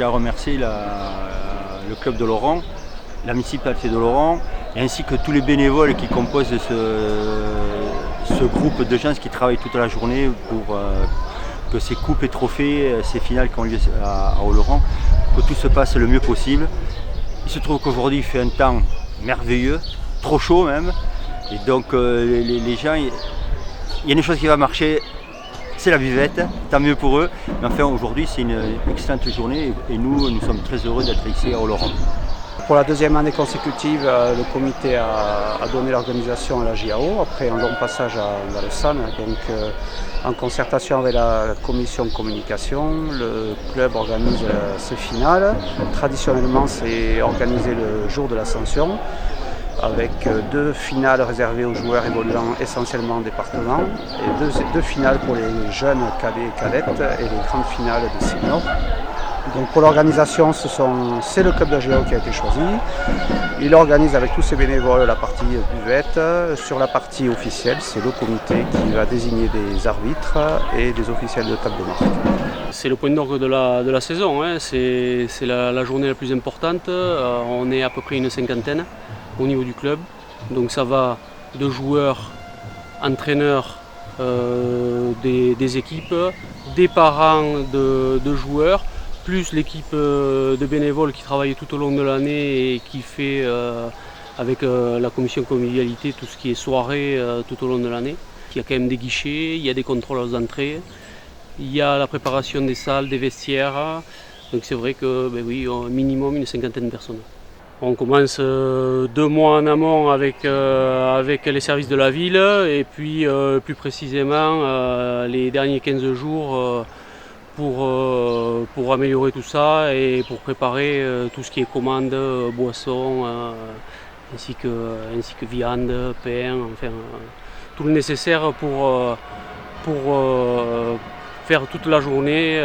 j'ai à remercier le club de Laurent, la municipalité de Laurent, ainsi que tous les bénévoles qui composent ce groupe de gens qui travaillent toute la journée pour que ces coupes et trophées, ces finales qui ont lieu à Oloron, que tout se passe le mieux possible. Il se trouve qu'aujourd'hui il fait un temps merveilleux, trop chaud même, et donc les gens, il y a une chose qui va marcher, c'est la buvette, tant mieux pour eux. Mais enfin aujourd'hui c'est une excellente journée et nous sommes très heureux d'être ici à Oloron. Pour la deuxième année consécutive, le comité a donné l'organisation à la JAO après un long passage à Lausanne. Donc, en concertation avec la commission communication, le club organise ces finales. Traditionnellement, c'est organisé le jour de l'ascension, avec 2 finales réservées aux joueurs évoluant essentiellement en département et 2 finales pour les jeunes cadets et cadettes et les grandes finales des seniors. Donc pour l'organisation, c'est le club de JAO qui a été choisi. Il organise avec tous ses bénévoles la partie buvette. Sur la partie officielle, c'est le comité qui va désigner des arbitres et des officiels de table de marque. C'est le point d'orgue de la saison, hein. C'est la journée la plus importante. On est à peu près une cinquantaine au niveau du club. Donc ça va de joueurs, entraîneurs des équipes, des parents de joueurs, plus l'équipe de bénévoles qui travaille tout au long de l'année et qui fait avec la commission convivialité tout ce qui est soirée tout au long de l'année. Il y a quand même des guichets, il y a des contrôles aux entrées, il y a la préparation des salles, des vestiaires. Donc c'est vrai que oui, au minimum une cinquantaine de personnes. On commence 2 mois en amont avec les services de la ville et puis plus précisément les derniers 15 jours pour améliorer tout ça et pour préparer tout ce qui est commande, boissons, ainsi que viande, pain, enfin tout le nécessaire pour faire toute la journée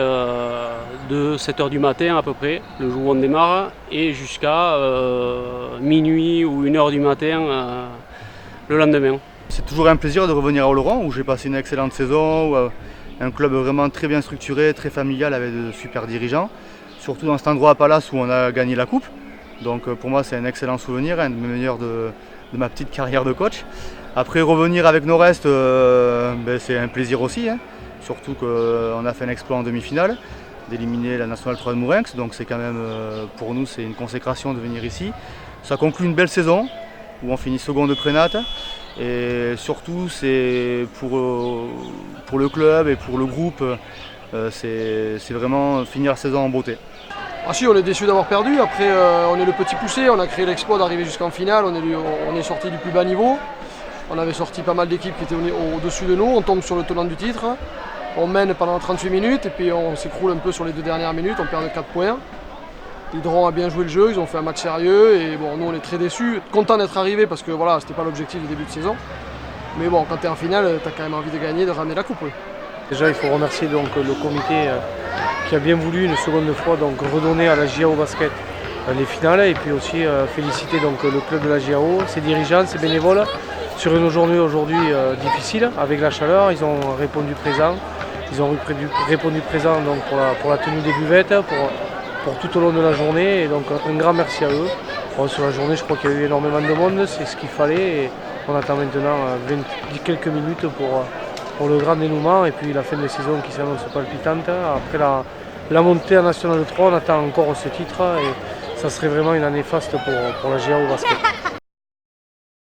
de 7h du matin à peu près, le jour où on démarre, et jusqu'à minuit ou 1h du matin le lendemain. C'est toujours un plaisir de revenir à Oloron où j'ai passé une excellente saison, un club vraiment très bien structuré, très familial avec de super dirigeants, surtout dans cet endroit à Palace où on a gagné la coupe. Donc pour moi c'est un excellent souvenir, un de mes meilleurs de ma petite carrière de coach. Après revenir avec nos restes, c'est un plaisir aussi, hein. Surtout qu'on a fait un exploit en demi-finale, d'éliminer la Nationale 3 de Mourenx, donc c'est quand même pour nous c'est une consécration de venir ici. Ça conclut une belle saison où on finit second de prénat. Et surtout, c'est pour le club et pour le groupe, c'est vraiment finir la saison en beauté. Ah si, on est déçus d'avoir perdu. Après, on est le petit poussé, on a créé l'exploit d'arriver jusqu'en finale. On est sorti du plus bas niveau. On avait sorti pas mal d'équipes qui étaient au-dessus de nous. On tombe sur le tenant du titre. On mène pendant 38 minutes et puis on s'écroule un peu sur les 2 dernières minutes. On perd de 4 points. L'Hydron a bien joué le jeu, ils ont fait un match sérieux et bon, nous on est très déçus, contents d'être arrivés parce que voilà, c'était pas l'objectif du début de saison. Mais bon, quand tu es en finale, tu as quand même envie de gagner, de ramener la coupe. Oui. Déjà, il faut remercier donc le comité qui a bien voulu une seconde fois donc redonner à la JAO Basket les finales et puis aussi féliciter donc le club de la JAO, ses dirigeants, ses bénévoles sur une journée aujourd'hui difficile avec la chaleur. Ils ont répondu présent, donc pour la tenue des buvettes, pour tout au long de la journée, et donc un grand merci à eux. Bon, sur la journée, je crois qu'il y a eu énormément de monde, c'est ce qu'il fallait, et on attend maintenant quelques minutes pour le grand dénouement et puis la fin de saison qui s'annonce palpitante. Après la montée en National 3, on attend encore ce titre et ça serait vraiment une année faste pour la JAO Basket.